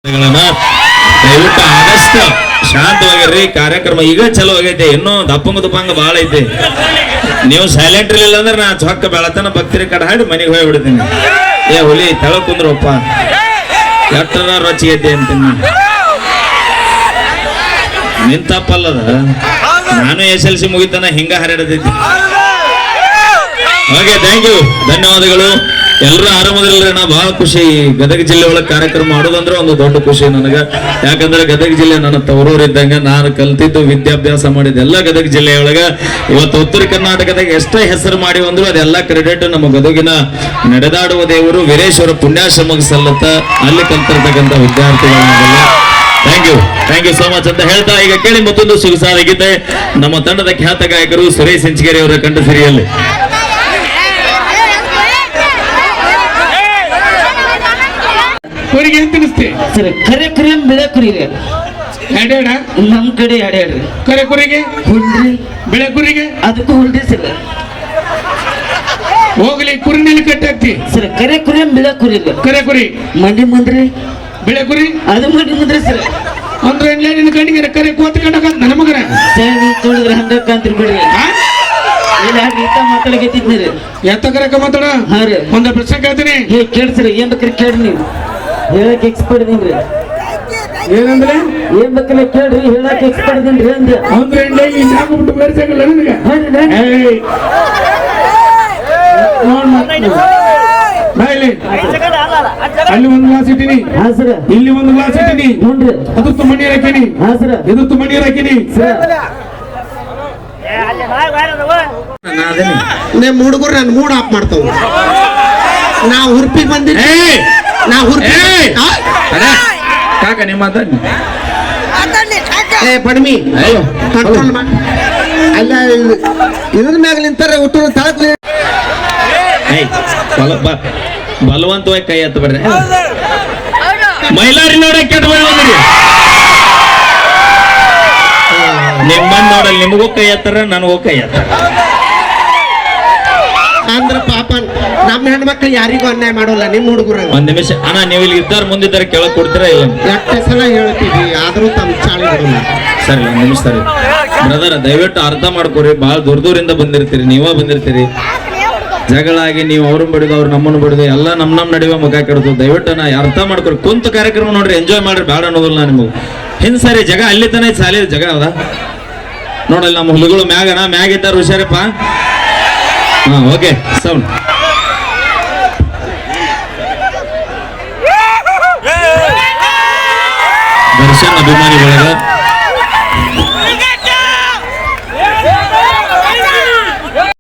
ದಯವಿಟ್ಟು ಆದಷ್ಟು ಶಾಂತವಾಗಿರ್ರಿ. ಕಾರ್ಯಕ್ರಮ ಈಗ ಚಲೋ ಆಗೈತೆ, ಇನ್ನೂ ದಪ್ಪಂಗ ಬಾಳ ಐತಿ. ನೀವು ಸೈಲೆಂಟ್ ಇರ್ಲಿಲ್ಲ ಅಂದ್ರೆ ನಾ ಚೊಕ್ಕ ಬೆಳತನ ಭಕ್ತಿರಿ ಕಡೆ ಹಾಡಿ ಮನೆಗೆ ಹೋಗಿ ಬಿಡ್ತೀನಿ. ಏ ಹುಲಿ ತಳ ಕುಂದ್ರಪ್ಪ ಎಟ್ಟರ ರೊಚ್ಚಿಗೈತೆ ಅಂತೀನಿ. ನಿನ್ ತಪ್ಪಲ್ಲದ, ನಾನು SLC ಮುಗಿತಾನ ಹಿಂಗ ಹರಡತೈತಿ. ಓಕೆ, ಥ್ಯಾಂಕ್ ಯು, ಧನ್ಯವಾದಗಳು. ಎಲ್ಲರೂ ಆರಾಮದಿಲ್ರಿ. ನಾ ಬಹಳ ಖುಷಿ. ಗದಗ ಜಿಲ್ಲೆ ಒಳಗೆ ಕಾರ್ಯಕ್ರಮ ಮಾಡೋದಂದ್ರೆ ಒಂದು ದೊಡ್ಡ ಖುಷಿ ನನಗ. ಯಾಕಂದ್ರೆ ಗದಗ ಜಿಲ್ಲೆ ನನ್ನ ತವರೂರಿದ್ದಂಗ. ನಾನು ಕಲ್ತಿದ್ದು ವಿದ್ಯಾಭ್ಯಾಸ ಮಾಡಿದ್ದೆಲ್ಲ ಗದಗ ಜಿಲ್ಲೆಯೊಳಗ. ಇವತ್ತು ಉತ್ತರ ಕರ್ನಾಟಕದಾಗ ಎಷ್ಟೇ ಹೆಸರು ಮಾಡಿ ಅಂದ್ರು ಅದೆಲ್ಲ ಕ್ರೆಡಿಟ್ ನಮ್ಮ ಗದಗಿನ ನಡೆದಾಡುವ ದೇವರು ವೀರೇಶ್ವರ ಪುಣ್ಯಾಶ್ರಮಕ್ಕೆ ಸಲ್ಲತ್ತ. ಅಲ್ಲಿ ಕಲ್ತಿರ್ತಕ್ಕಂಥ ವಿದ್ಯಾರ್ಥಿಗಳನ್ನೆಲ್ಲ ಥ್ಯಾಂಕ್ ಯು ಸೋ ಮಚ್ ಅಂತ ಹೇಳ್ತಾ, ಈಗ ಕೇಳಿ ಮತ್ತೊಂದು ಸೊಗಸಾದ ಗೀತೆ ನಮ್ಮ ತಂಡದ ಖ್ಯಾತ ಗಾಯಕರು ಸುರೇಶ್ ಸಿಂಚಗೇರಿ ಅವರ ಕಂಠ ಸಿರಿಯಲ್ಲಿ. ಅವರಿಗೆ ಎಂತ ಅನಿಸ್ತಿ ಸರ್? ಕರೆ ಕುರಿ ಬೆಳೆ ಕುರಿ ಎಡೆಡ ನಮ್ ಕಡೆ ಎಡೆಡ್ರಿ. ಕರೆ ಕುರಿಗೆ ಹುಲ್ರಿ, ಬೆಳೆ ಕುರಿಗೆ ಅದಕ್ಕೂ ಹುಲ್ರಿ ಸರ್. ಹೋಗ್ಲಿ ಕುರಿನಲ್ಲಿ ಕಟ್ಟಾಕ್ತಿ ಸರ್. ಕರೆ ಕುರಿ ಬೆಳೆ ಕುರಿ ಕರೆ ಕುರಿ ಮಂಡಿ ಮುಂದ್ರಿ, ಬೆಳೆ ಕುರಿ ಅದು ಮಂಡಿ ಮುಂದ್ರಿ ಸರ್. ಅಂದ್ರೆ ನಿನ್ನ ಕಣ್ಣಿಗೆ ಕರೆ ಕೋತ್ಕೊಂಡಾಗ ನನ್ನ ಮಗನ ಸರಿ ತೊಳಿದ್ರೆ ಹಂಗ ಕಾಂತ್ರಿ ಬಿಡ್ರಿ. ಇಲ್ಲ ಗೀತ ಮಾತಾಡಕತ್ತಿದ್ನಿರಿ. ಎತ್ತ ಕರೆಕ ಮಾತಾಡ. ಹಾ ರೀ, ಒಂದ ಪ್ರಶ್ನೆ ಕೇಳ್ತೀನಿ. ಕೇಳ್ಸ್ರಿ, ಏನ್ ಬೇಕ್ರಿ ಕೇಳ್ರಿ. ನೀವು ಹೇಳಕ್ ಎಕ್ಸ್ಪರ್ಟ್ ಇದೀನ್ರಿ. ಏನಂದ್ರೆ ಏನ್ ಬೇಕಲ್ಲ ಕೇಳ್ರಿ, ಹೇಳಕ್ ಎಕ್ಸ್ಪರ್ಟ್ ಇದೀನ್ರಿ ಅಂದೆ. ಅಂದ್ರೆ ಬಿಟ್ಟು ಬೇರ್ಸಂಗಿಲ್ಲ ನನಗೆ. ಅಲ್ಲಿ ಒಂದು ಗ್ಲಾಸ್ ಇಟ್ಟಿನಿ, ಹಾ ಸರ್. ಇಲ್ಲಿ ಒಂದು ಗ್ಲಾಸ್ ಇಟ್ಟಿನಿ. ನೋಡ್ರಿ, ಅದತ್ತು ಮಣ್ಣೀರ್ ಹಾಕಿನಿ, ಹಾ ಸರ್. ಇದತ್ತು ಮಣ್ಣೀರ್ ಹಾಕಿನಿ. ಹುಡುಗರು ನನ್ ಮೂಡ್ ಆಫ್ ಮಾಡ್ತಾವ. ನಾ ಹುರ್ಪಿ ಬಂದಿನಿ, ನಾ ಹುರ್ಪಿ ಕಾಕ ನಿಮ್ಮ ಬಡ್ಮಿ ಕಂಟ್ರೋಲ್ ಮಾಡಿ. ಅಲ್ಲ ಇದ್ರ ಮ್ಯಾಗ ನಿಂತಾರ ಹುಟ್ಟು ತಳಕ್ ಬಲವಂತವಾಗಿ ಕೈ ಎತ್ತ ಬಿಡ್ರಿ. ಮೈಲಾರಿ ನೋಡ ಕೆಟ್ಟ ಬಂದ್ರಿ. ನಿಮ್ಮನ್ನ ನೋಡಲ್ ನಿಮಗೂ ಕೈ ಎತ್ತಾರ, ನನಗೂ ಕೈ ಎತ್ತಾರ. ಅಂದ್ರ ಪಾಪ ನಮ್ಮ ಹೆಣ್ಮಕ್ಳು ಯಾರಿಗೂ ಅನ್ಯಾಯ ಮಾಡೋಲ್ಲ. ನಿಮ್ ಹುಡುಗರು ಒಂದ್ ನಿಮಿಷ ಅಣ್ಣ, ನೀವು ಇಲ್ಲಿ ಇದ್ದಾರ ಮುಂದಿದ್ದಾರೆ ಕೆಳಗ್ ಕೊಡ್ತೀರಾ ಇಲ್ಲ? ಎಷ್ಟೇ ಸಲ ಹೇಳ್ತೀವಿ, ಆದ್ರೂ ತಮ್ಮ ಚಾಳಿ ಬಿಡಲ್ಲ. ಸರಿ, ಒಂದ್ ನಿಮಿಷ ಸರಿ ಬ್ರದರ್, ದಯವಿಟ್ಟು ಅರ್ಥ ಮಾಡ್ಕೊರಿ. ಬಹಳ ದೂರದಿಂದ ಬಂದಿರ್ತೀರಿ, ನೀವ ಬಂದಿರ್ತೀರಿ. ಜಗಳ ಆಗಿ ನೀವು ಅವ್ರನ್ನ ಬಡಿದು ಅವ್ರು ನಮ್ಮನ್ನು ಬಡಿದು ಎಲ್ಲ ನಮ್ ನಡುವೆ ಮುಖ ಕೆಡ್ತು. ದಯವಿಟ್ಟು ನಾ ಅರ್ಥ ಮಾಡ್ಕೊರಿ. ಕುಂತ ಕಾರ್ಯಕ್ರಮ ನೋಡ್ರಿ, ಎಂಜಾಯ್ ಮಾಡ್ರಿ. ಬೇಡ ಅನ್ನೋದಿಲ್ಲ ನಾ ನಿಮಗೆ. ಹಿಂದ್ ಸರಿ ಜಗ ಅಲ್ಲಿ ತನ ಸಾಲಿ ಜಗ ಅದ ನೋಡಲ್ಲ. ನಮ್ಮ ಹುಲಿಗಳು ಮ್ಯಾಗಣ ಮ್ಯಾಗಿದ್ದಾರ, ಹುಷಾರಪ್ಪ. ಹಾ, ಓಕೆ, ಸೌಂಡ್. ದರ್ಶನ್ ಅಭಿಮಾನಿಗಳ